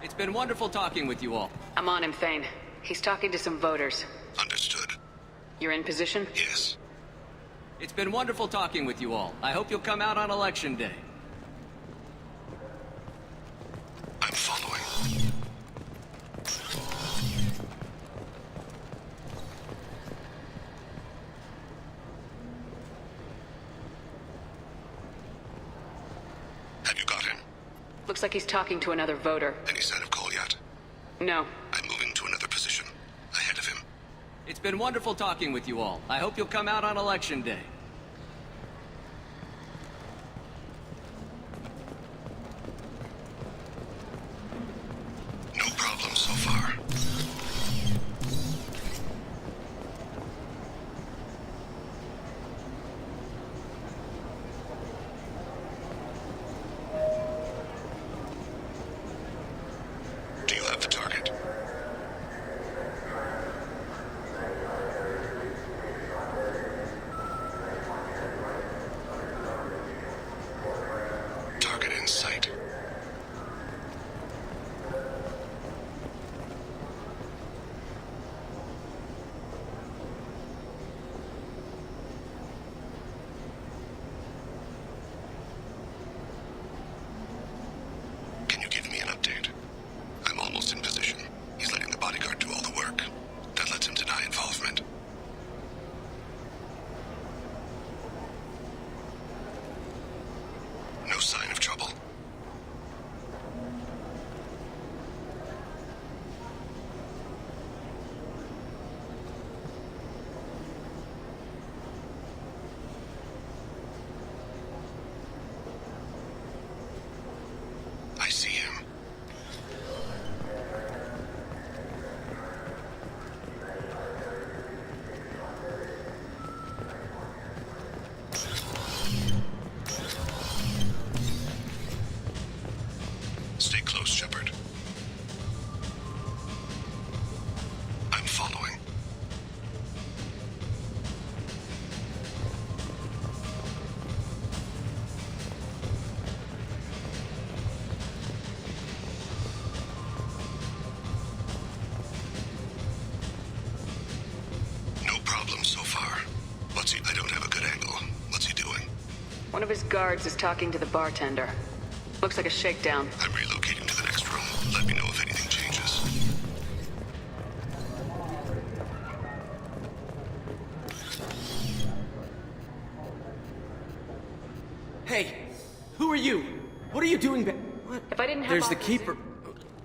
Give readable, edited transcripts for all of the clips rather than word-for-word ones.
It's been wonderful talking with you all. I'm on him, Thane. He's talking to some voters. Understood. You're in position? Yes. It's been wonderful talking with you all. I hope you'll come out on election day. I'm following. Have you got him? Looks like he's talking to another voter. Any sign of call yet? No. I'm moving to another position. Ahead of him. It's been wonderful talking with you all. I hope you'll come out on election day. No problem so far. Do you have the target? Target in sight. Can you give me an update? I'm almost in position. He's letting the bodyguard do all the work. That lets him deny involvement. No sign of trouble. I see him. Stay close, Shepard. I'm following. No problem so far. What's he? I don't have a good angle. What's he doing? One of his guards is talking to the bartender. Looks like a shakedown. I'm relocating to the next room. Let me know if anything changes. Hey, who are you? What are you doing back? What? If I didn't have There's the officers- keeper.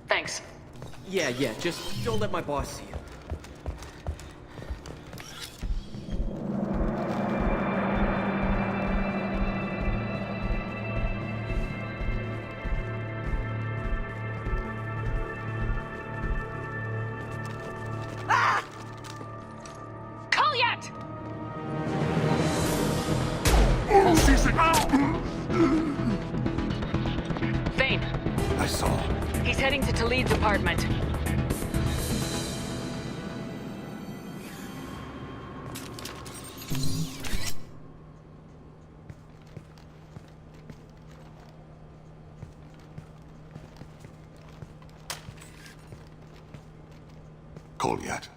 Thanks. Yeah, just don't let my boss see you. Kolyat! Thane, I saw. he's heading to Talid's apartment. Call yet?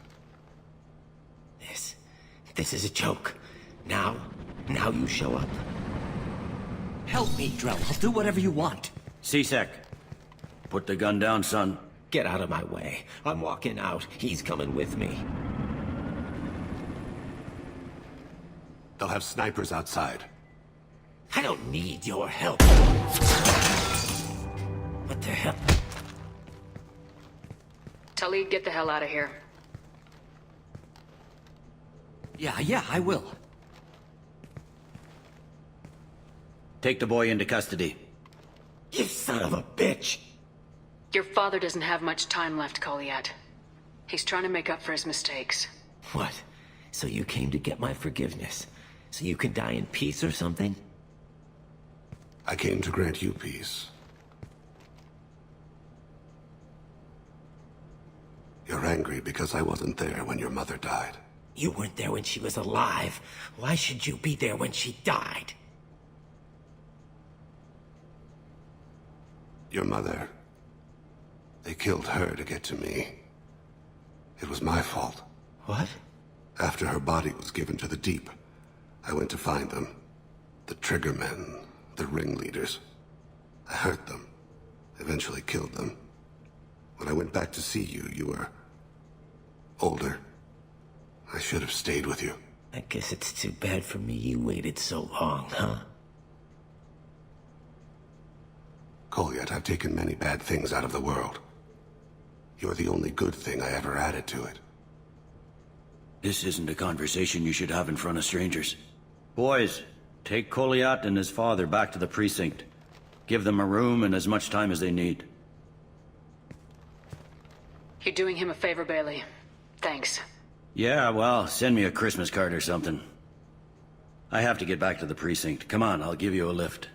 This is a joke. Now you show up. Help me, Drell. I'll do whatever you want. C-Sec, put the gun down, son. Get out of my way. I'm walking out. He's coming with me. They'll have snipers outside. I don't need your help. What the hell? Talid, get the hell out of here. Yeah, I will. Take the boy into custody. You son of a bitch! Your father doesn't have much time left, Kolyat. He's trying to make up for his mistakes. What? So you came to get my forgiveness? So you can die in peace or something? I came to grant you peace. You're angry because I wasn't there when your mother died. You weren't there when she was alive. Why should you be there when she died? Your mother They killed her to get to me. It was my fault. What? After her body was given to the deep, I went to find them. The triggermen, the ringleaders. I hurt them, eventually killed them. When I went back to see you, you were older. I should have stayed with you. I guess it's too bad for me you waited so long, huh? Goliath, I've taken many bad things out of the world. You're the only good thing I ever added to it. This isn't a conversation you should have in front of strangers. Boys, take Goliath and his father back to the precinct. Give them a room and as much time as they need. You're doing him a favor, Bailey. Thanks. Yeah, well, send me a Christmas card or something. I have to get back to the precinct. Come on, I'll give you a lift.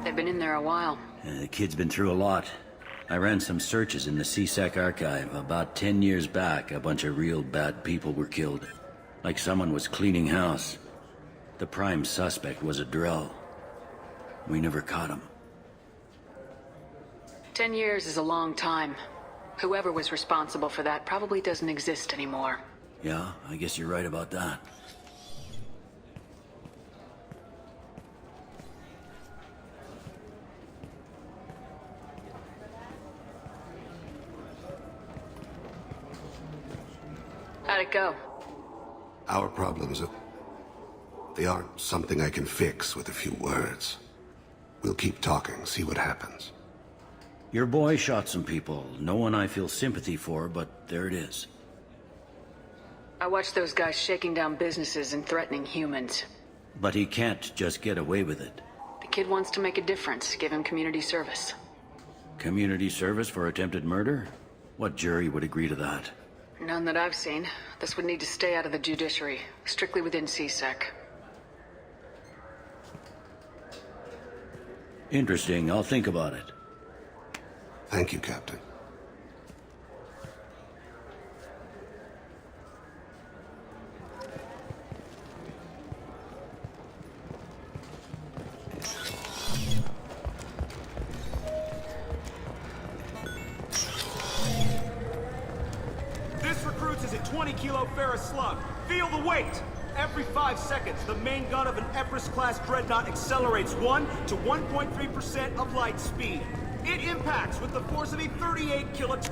They've been in there a while. The kid's been through a lot. I ran some searches in the CSEC archive. About 10 years back, a bunch of real bad people were killed. Like someone was cleaning house. The prime suspect was a drill. We never caught him. 10 years is a long time. Whoever was responsible for that probably doesn't exist anymore. Yeah, I guess you're right about that. How'd it go? Our problems, they aren't something I can fix with a few words. We'll keep talking, see what happens. Your boy shot some people. No one I feel sympathy for, but there it is. I watched those guys shaking down businesses and threatening humans. But he can't just get away with it. The kid wants to make a difference. Give him community service. Community service for attempted murder? What jury would agree to that? None that I've seen. This would need to stay out of the judiciary, strictly within CSEC. Interesting. I'll think about it. Thank you, Captain. This recruits is a 20-kilo ferrous slug. Feel the weight! Every 5 seconds, the main gun of an Everest-class dreadnought accelerates 1 to 1.3% of light speed. It impacts with the force of a 38 kiloton.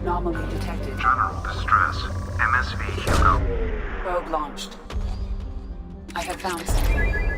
Anomaly detected. General distress. MSV Hugo. Probe launched. I have found something.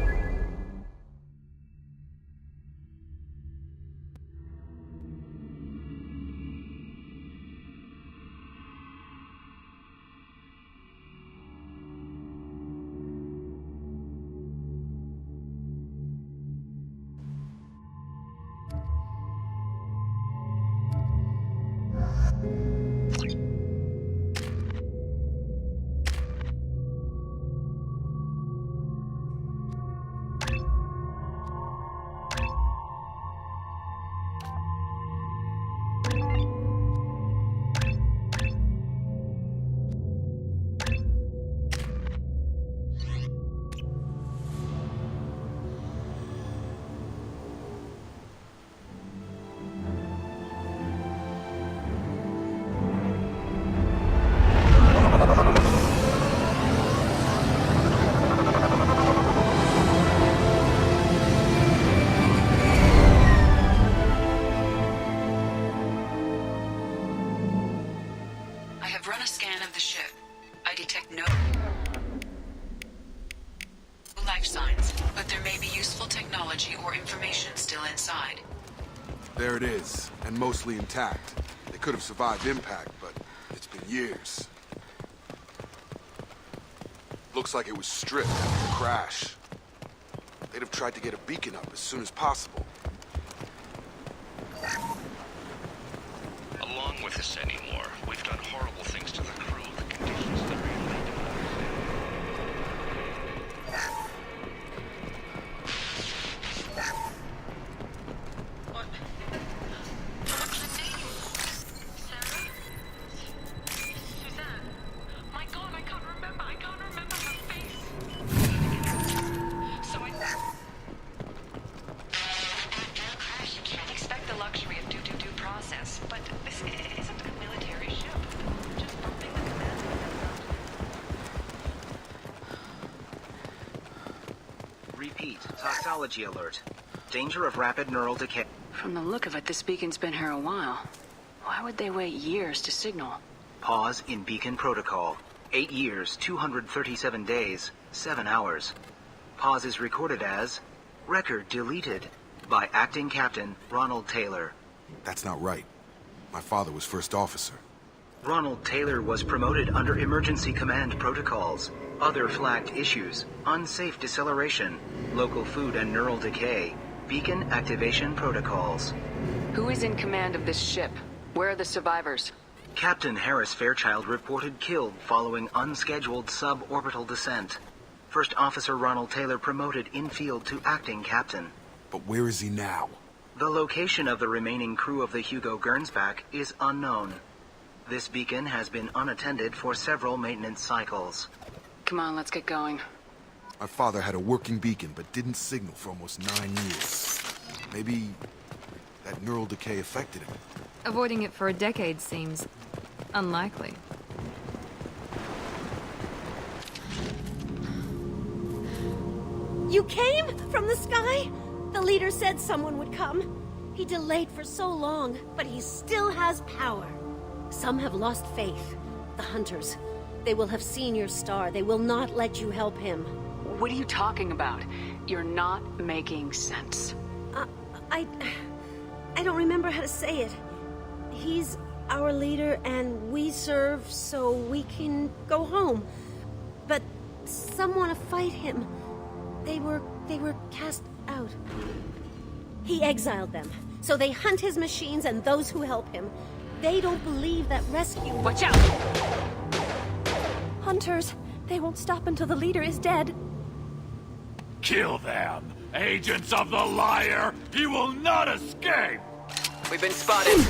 have run a scan of the ship. I detect no life signs, but there may be useful technology or information still inside. There it is, and mostly intact. They could have survived impact, but it's been years. Looks like it was stripped after the crash. They'd have tried to get a beacon up as soon as possible. Along with this anymore, we've done horrible things to the crew. The conditions they're in. Repeat, toxology alert. Danger of rapid neural decay. From the look of it, this beacon's been here a while. Why would they wait years to signal? Pause in beacon protocol. 8 years, 237 days, 7 hours. Pause is recorded as record deleted by Acting Captain Ronald Taylor. That's not right. My father was first officer. Ronald Taylor was promoted under emergency command protocols. Other flagged issues: unsafe deceleration, local food and neural decay, beacon activation protocols. Who is in command of this ship? Where are the survivors? Captain Harris Fairchild reported killed following unscheduled suborbital descent. First Officer Ronald Taylor promoted in-field to acting captain. But where is he now? The location of the remaining crew of the Hugo Gernsback is unknown. This beacon has been unattended for several maintenance cycles. Come on, let's get going. My father had a working beacon, but didn't signal for almost 9 years. Maybe that neural decay affected him. Avoiding it for a decade seems unlikely. You came from the sky? The leader said someone would come. He delayed for so long, but he still has power. Some have lost faith. The hunters. They will have seen your star. They will not let you help him. What are you talking about? You're not making sense. I don't remember how to say it. He's our leader and we serve so we can go home. But some want to fight him. They were cast out. He exiled them. So they hunt his machines and those who help him. They don't believe that rescue... Watch out! Hunters, they won't stop until the leader is dead. Kill them! Agents of the liar! He will not escape! We've been spotted.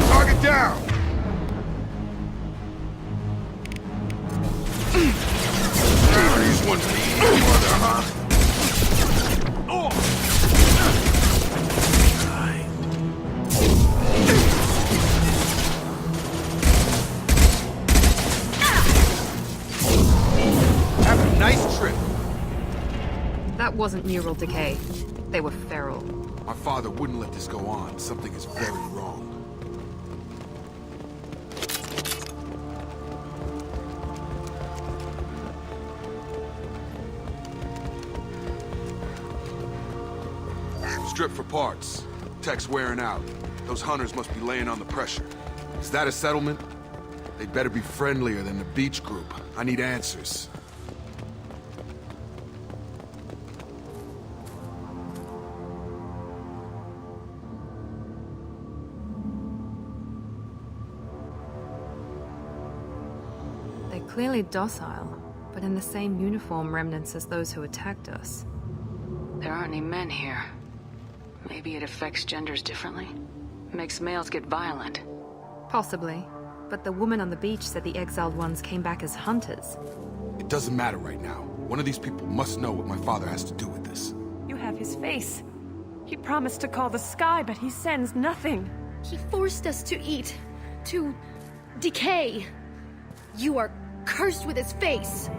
Target down! These ones need mother, huh? Have a nice trip. That wasn't neural decay. They were feral. My father wouldn't let this go on. Something is very wrong. Strip for parts. Tech's wearing out. Those hunters must be laying on the pressure. Is that a settlement? They'd better be friendlier than the beach group. I need answers. They're clearly docile, but in the same uniform remnants as those who attacked us. There aren't any men here. Maybe it affects genders differently? Makes males get violent. Possibly. But the woman on the beach said the exiled ones came back as hunters. It doesn't matter right now. One of these people must know what my father has to do with this. You have his face. He promised to call the sky, but he sends nothing. He forced us to eat, to decay. You are cursed with his face.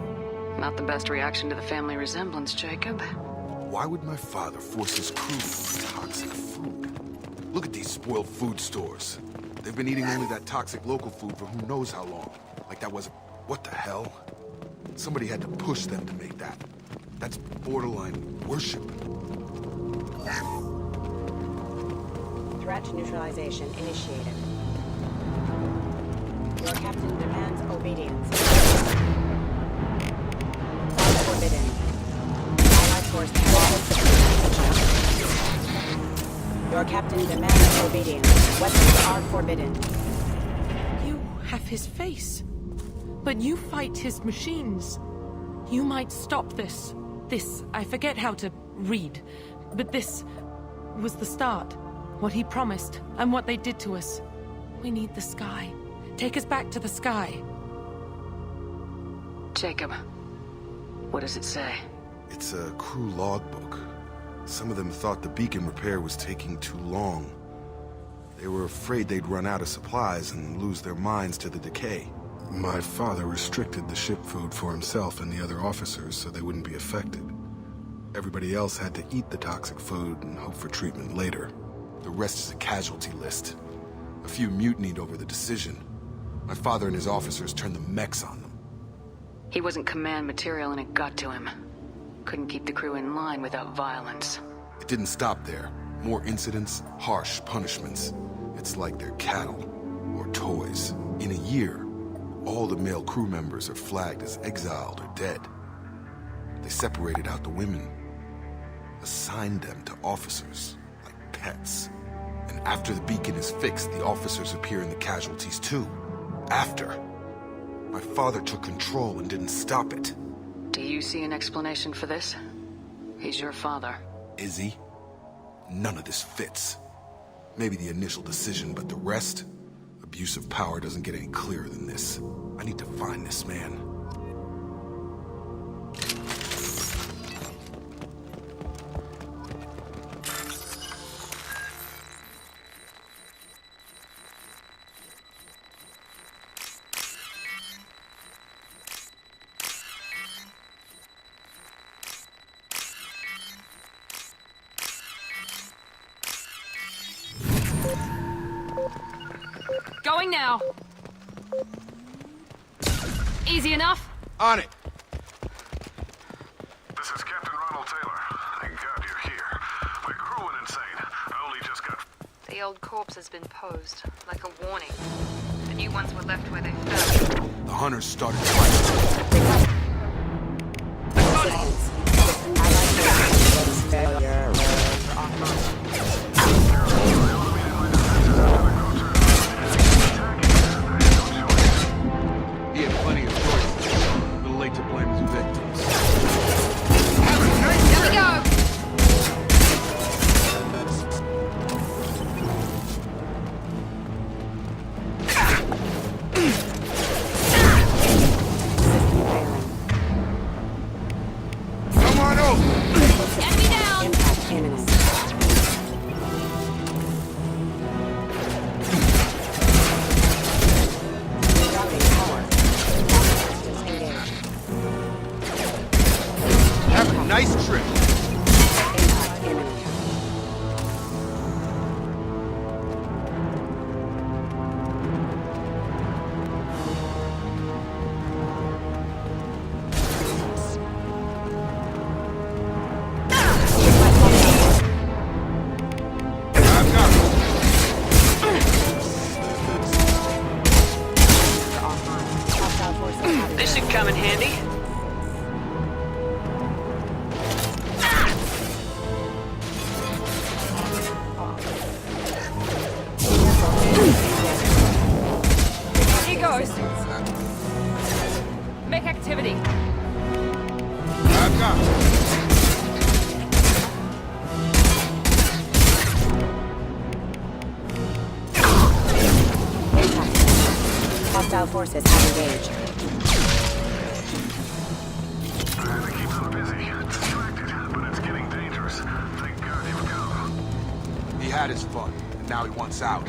Not the best reaction to the family resemblance, Jacob. Why would my father force his crew to eat toxic food? Look at these spoiled food stores. They've been eating only that toxic local food for who knows how long. Like that wasn't... What the hell? Somebody had to push them to make that. That's borderline worship. Threat neutralization initiated. Your captain demands obedience. Forbidden. Allied force Your captain demands obedience. Weapons are forbidden. You have his face. But you fight his machines. You might stop this. This, I forget how to read. But this was the start. What he promised, and what they did to us. We need the sky. Take us back to the sky. Jacob, what does it say? It's a crew logbook. Some of them thought the beacon repair was taking too long. They were afraid they'd run out of supplies and lose their minds to the decay. My father restricted the ship food for himself and the other officers so they wouldn't be affected. Everybody else had to eat the toxic food and hope for treatment later. The rest is a casualty list. A few mutinied over the decision. My father and his officers turned the mechs on them. He wasn't command material and it got to him. Couldn't keep the crew in line without violence. It didn't stop there. More incidents, harsh punishments. It's like they're cattle or toys. In a year, all the male crew members are flagged as exiled or dead. They separated out the women, assigned them to officers, like pets. And after the beacon is fixed, the officers appear in the casualties too. After. My father took control and didn't stop it. Do you see an explanation for this? He's your father. Is he? None of this fits. Maybe the initial decision, but the rest? Abuse of power doesn't get any clearer than this. I need to find this man. Going now. Easy enough? On it. This is Captain Ronald Taylor. Thank God you're here. My crew went insane. I only just got... The old corpse has been posed, like a warning. The new ones were left where they fell. The hunters started fighting. He had plenty of choices. A little late to blame his victims. Here we go! Come on over! Enemy down! Hostile forces have engaged. Trying to keep them busy. Distracted, but it's getting dangerous. Thank God you've come. He had his fun, and now he wants out.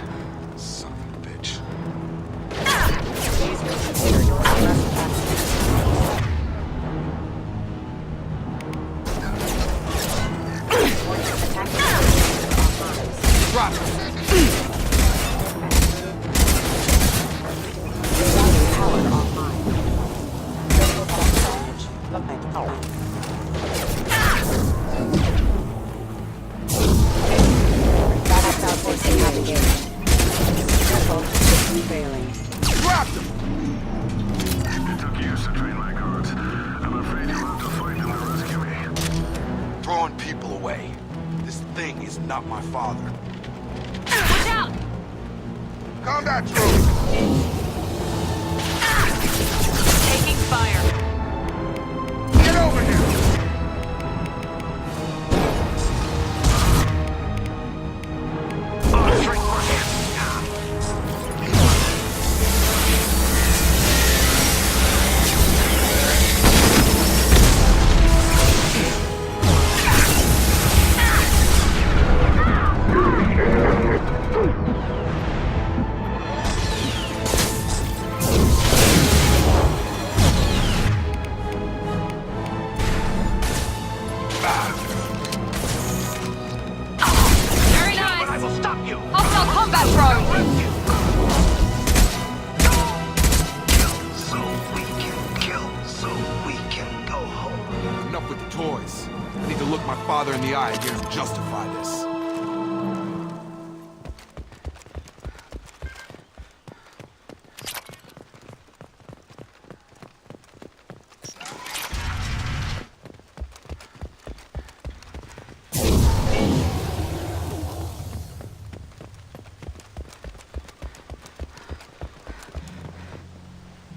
Son of a bitch. Please reconsider your arrest package. Drop it! Power offline. Critical damage. Hostile forces have engaged. Careful, system failing. Drop them! It took years to train my guards. I'm afraid you'll have to fight them to rescue me. Throwing people away. This thing is not my father. Watch out! Combat troops! Taking fire. Get over here! Very nice! But I will stop you! Hostile combat drone! So we can kill, so we can go home. Enough with the toys. I need to look my father in the eye and get him to justify this.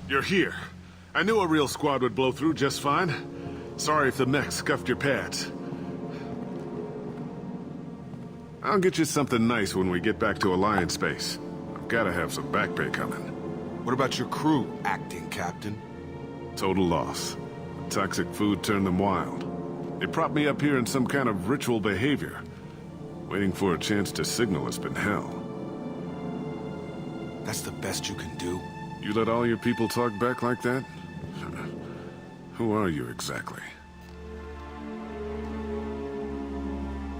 You're here. I knew a real squad would blow through just fine. Sorry if the mech scuffed your pads. I'll get you something nice when we get back to Alliance space. I've gotta have some back pay coming. What about your crew, acting captain? Total loss. Toxic food turned them wild. They propped me up here in some kind of ritual behavior. Waiting for a chance to signal has been hell. That's the best you can do? You let all your people talk back like that? Who are you exactly?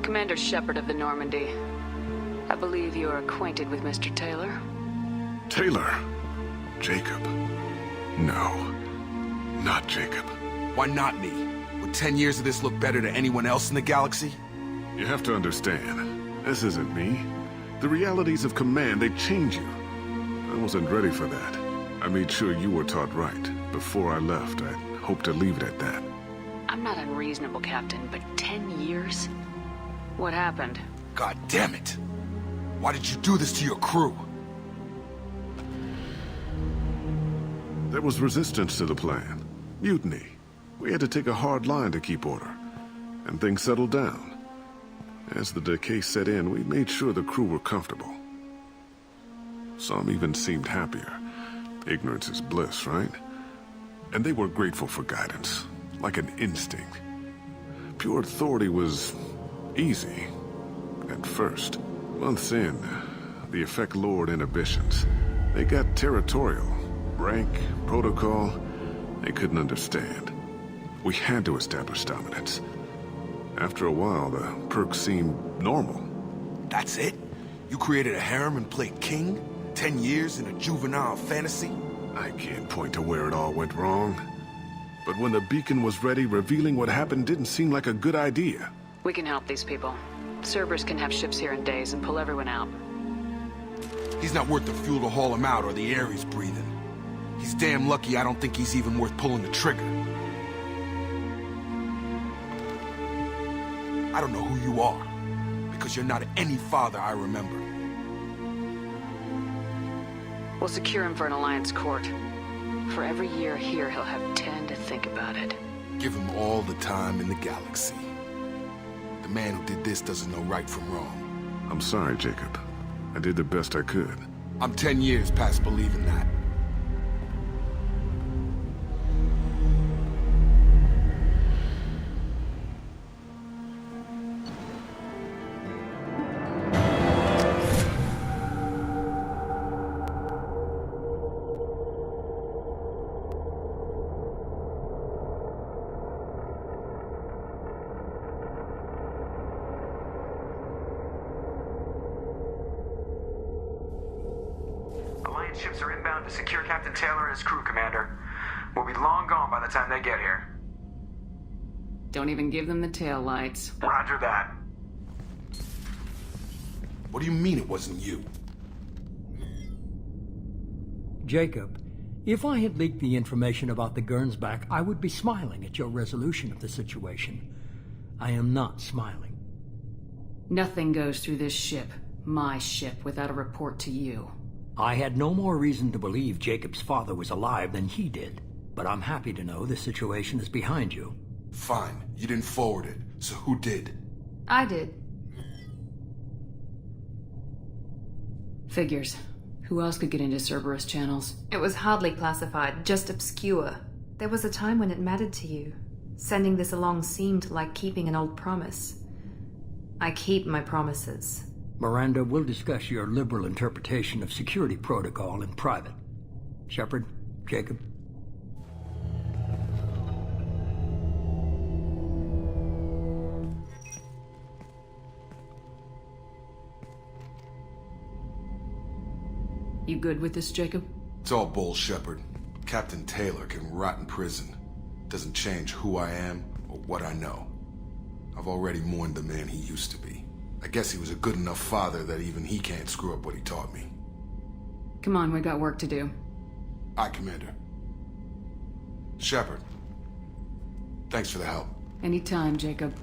Commander Shepard of the Normandy. I believe you are acquainted with Mr. Taylor. Taylor? Jacob? No. Not Jacob. Why not me? Would 10 years of this look better to anyone else in the galaxy? You have to understand, this isn't me. The realities of command, they change you. I wasn't ready for that. I made sure you were taught right. Before I left, I hoped to leave it at that. I'm not unreasonable, Captain, but 10 years? What happened? God damn it! Why did you do this to your crew? There was resistance to the plan. Mutiny. We had to take a hard line to keep order. And things settled down. As the decay set in, we made sure the crew were comfortable. Some even seemed happier. Ignorance is bliss, right? And they were grateful for guidance, like an instinct. Pure authority was easy, at first. Months in, the effect lowered inhibitions. They got territorial. Rank, protocol, they couldn't understand. We had to establish dominance. After a while, the perks seemed normal. That's it? You created a harem and played king? 10 years in a juvenile fantasy? I can't point to where it all went wrong. But when the beacon was ready, revealing what happened didn't seem like a good idea. We can help these people. Cerberus can have ships here in days and pull everyone out. He's not worth the fuel to haul him out or the air he's breathing. He's damn lucky I don't think he's even worth pulling the trigger. I don't know who you are, because you're not any father I remember. We'll secure him for an Alliance court. For every year here, he'll have 10 to think about it. Give him all the time in the galaxy. The man who did this doesn't know right from wrong. I'm sorry, Jacob. I did the best I could. I'm 10 years past believing that. Alliance ships are inbound to secure Captain Taylor and his crew, Commander. We'll be long gone by the time they get here. Don't even give them the tail lights. Roger that. What do you mean it wasn't you? Jacob, if I had leaked the information about the Gernsback, I would be smiling at your resolution of the situation. I am not smiling. Nothing goes through this ship, my ship, without a report to you. I had no more reason to believe Jacob's father was alive than he did, but I'm happy to know the situation is behind you. Fine. You didn't forward it, so who did? I did. Figures. Who else could get into Cerberus channels? It was hardly classified, just obscure. There was a time when it mattered to you. Sending this along seemed like keeping an old promise. I keep my promises. Miranda, we'll discuss your liberal interpretation of security protocol in private. Shepard, Jacob. You good with this, Jacob? It's all bull, Shepard. Captain Taylor can rot in prison. Doesn't change who I am or what I know. I've already mourned the man he used to be. I guess he was a good enough father that even he can't screw up what he taught me. Come on, we got work to do. Aye, Commander. Shepard. Thanks for the help. Anytime, Jacob.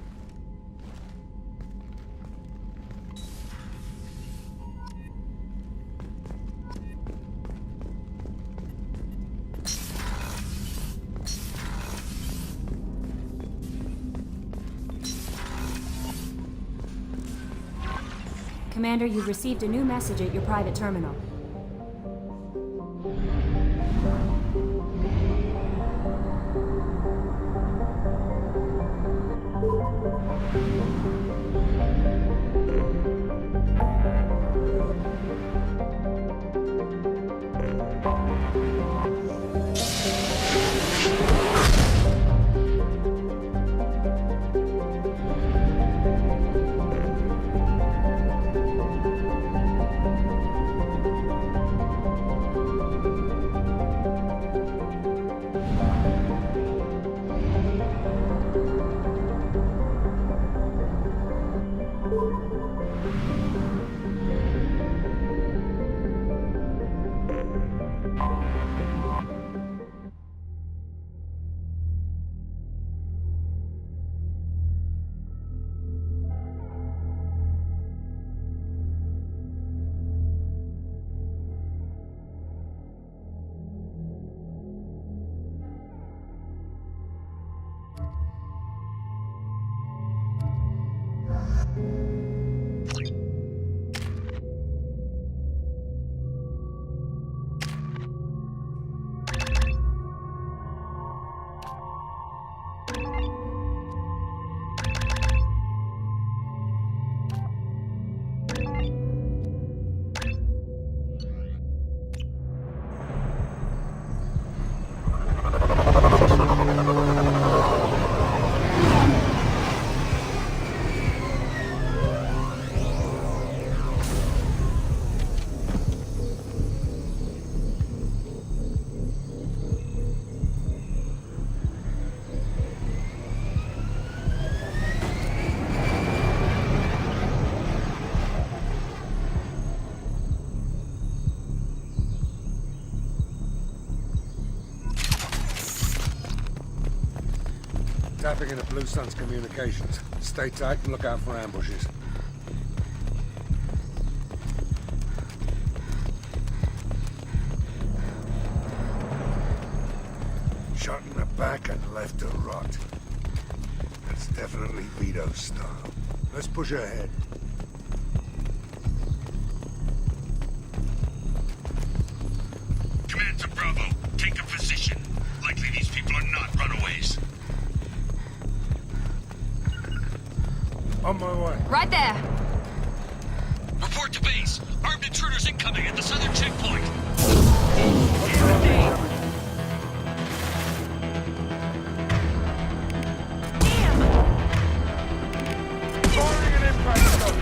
Commander, you've received a new message at your private terminal. Tapping into Blue Sun's communications. Stay tight and look out for ambushes. Shot in the back and left to rot. That's definitely Vito's style. Let's push ahead. Command to Bravo. Take a position. Likely these people are not runaways. On my way. Right there! Report to base. Armed intruders incoming at the southern checkpoint. Firing an impact shot.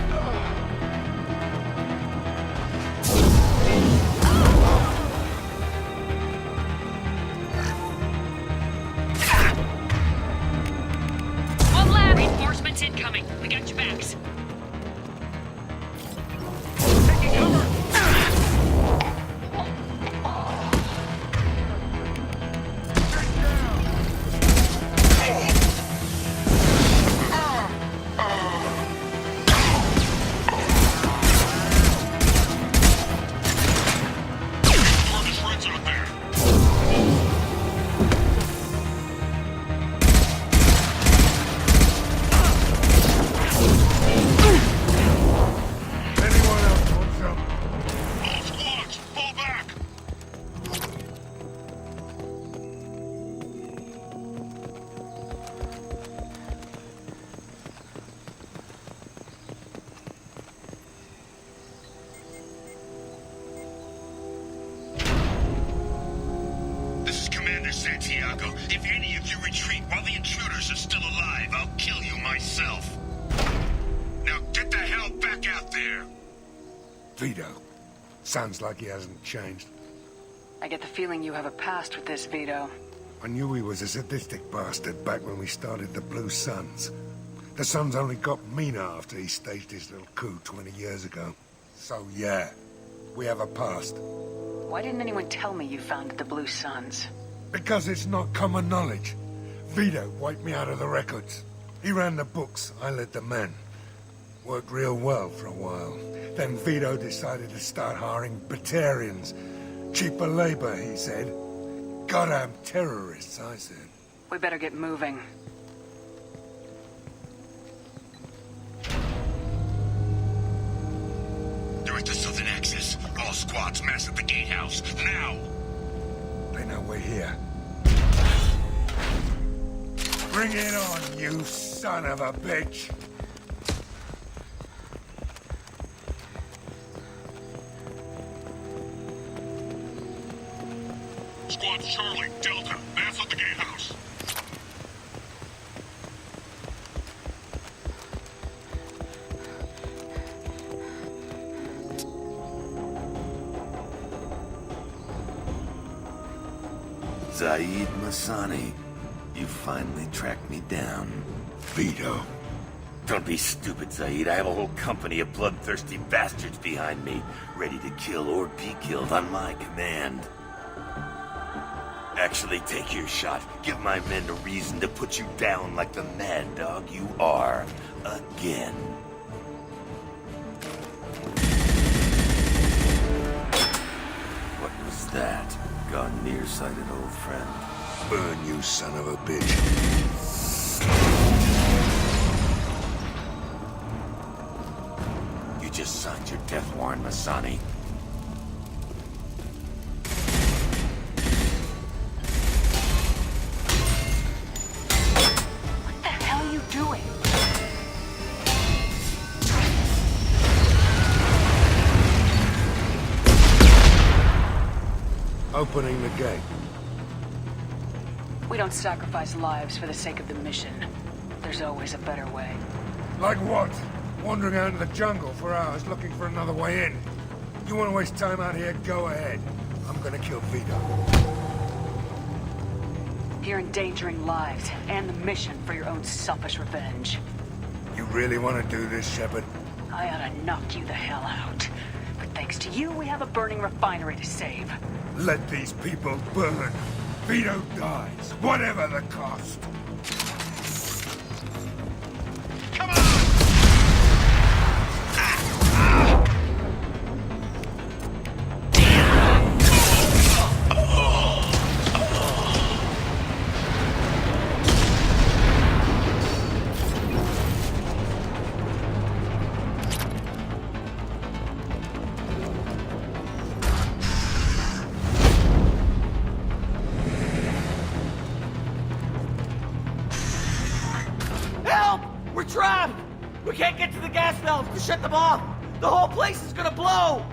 Santiago. If any of you retreat while the intruders are still alive, I'll kill you myself. Now get the hell back out there! Vito. Sounds like he hasn't changed. I get the feeling you have a past with this, Vito. I knew he was a sadistic bastard back when we started the Blue Suns. The Suns only got meaner after he staged his little coup 20 years ago. So yeah, we have a past. Why didn't anyone tell me you founded the Blue Suns? Because it's not common knowledge. Vito wiped me out of the records. He ran the books, I led the men. Worked real well for a while. Then Vito decided to start hiring Batarians. Cheaper labor, he said. Goddamn terrorists, I said. We better get moving. They're at the southern axis. All squads mass at the gatehouse. Now! They know we're here. Bring it on, you son of a bitch! Squad Charlie, Delta, mass at the gatehouse. Zaid Masani, you finally tracked me down. Vito. Don't be stupid, Zaid. I have a whole company of bloodthirsty bastards behind me, ready to kill or be killed on my command. Actually, take your shot. Give my men a reason to put you down like the mad dog you are. Again. What was that? Gone nearsighted, old friend. Burn, you son of a bitch. You just signed your death warrant, Masani. What the hell are you doing? Opening the gate. We don't sacrifice lives for the sake of the mission. There's always a better way. Like what? Wandering out in the jungle for hours looking for another way in. You want to waste time out here? Go ahead. I'm gonna kill Vito. You're endangering lives and the mission for your own selfish revenge. You really want to do this, Shepard? I ought to knock you the hell out. But thanks to you, we have a burning refinery to save. Let these people burn. Vito dies, whatever the cost. We're trapped! We can't get to the gas valves to shut them off! The whole place is gonna blow!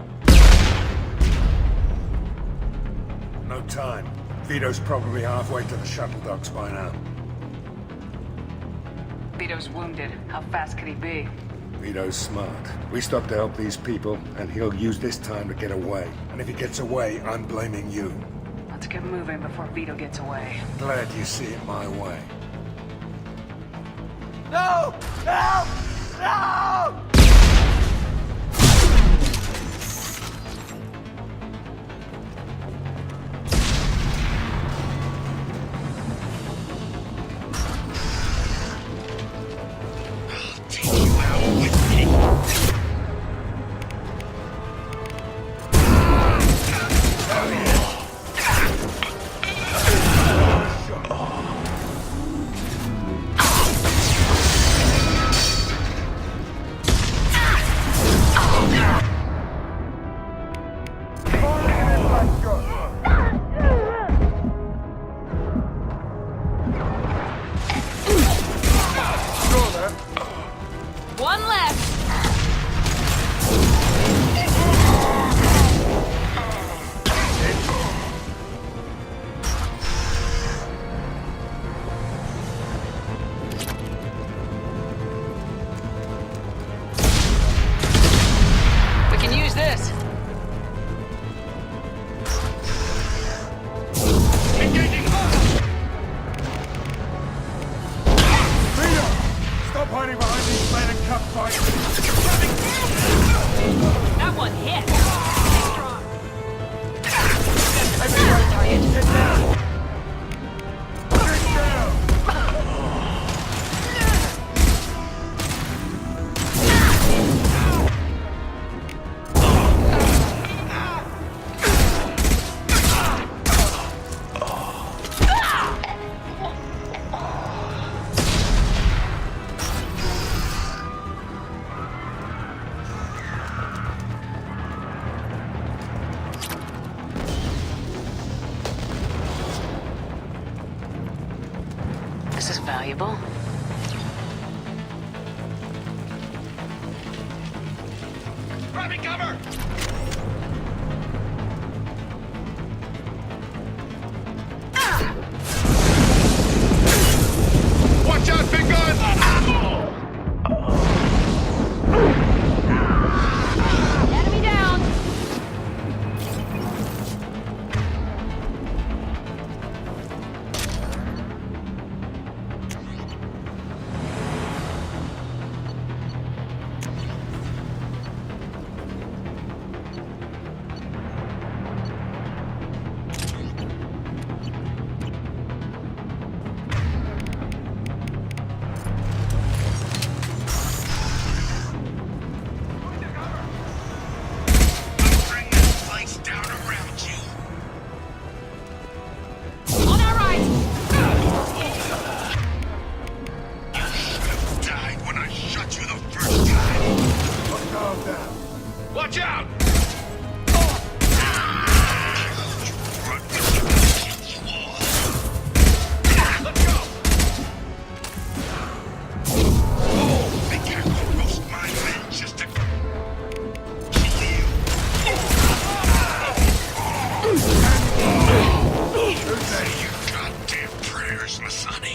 No time. Vito's probably halfway to the shuttle docks by now. Vito's wounded. How fast could he be? Vito's smart. We stop to help these people, and he'll use this time to get away. And if he gets away, I'm blaming you. Let's get moving before Vito gets away. Glad you see it my way. No! Help! No! One left! valuable. Grabbing cover! Watch out, big gun! Enemy down! Watch out! Let's go! Oh, they can't go roast my men just to kill you. Say your goddamn prayers, Masani.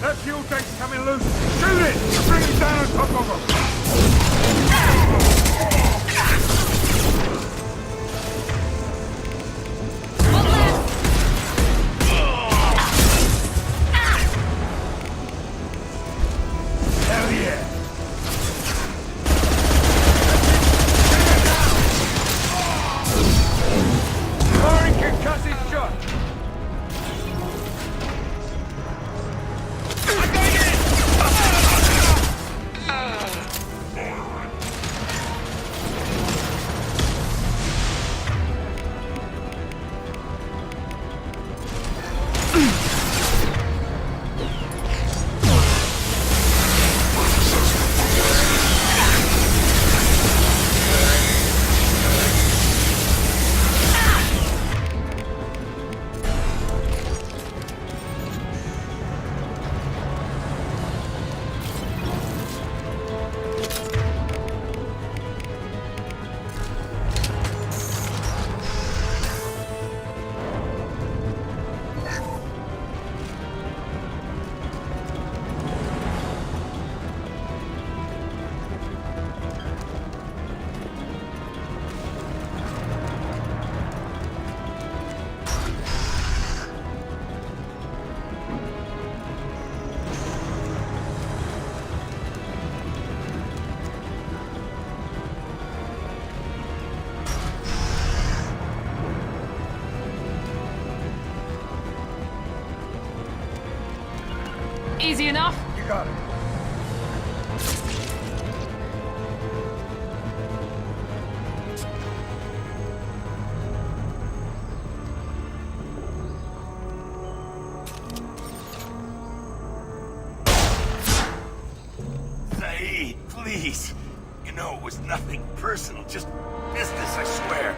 That fuel tank's coming loose. Shoot it! Bring him down on top of him! Hell yeah! Firing concussive shot! Easy enough? You got it. Zaid, please. You know it was nothing personal, just business, I swear.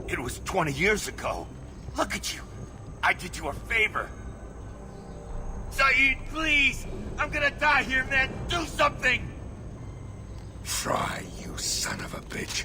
It was 20 years ago. Look at you. I did you a favor. Zaid, please! I'm gonna die here, man! Do something! Try, you son of a bitch.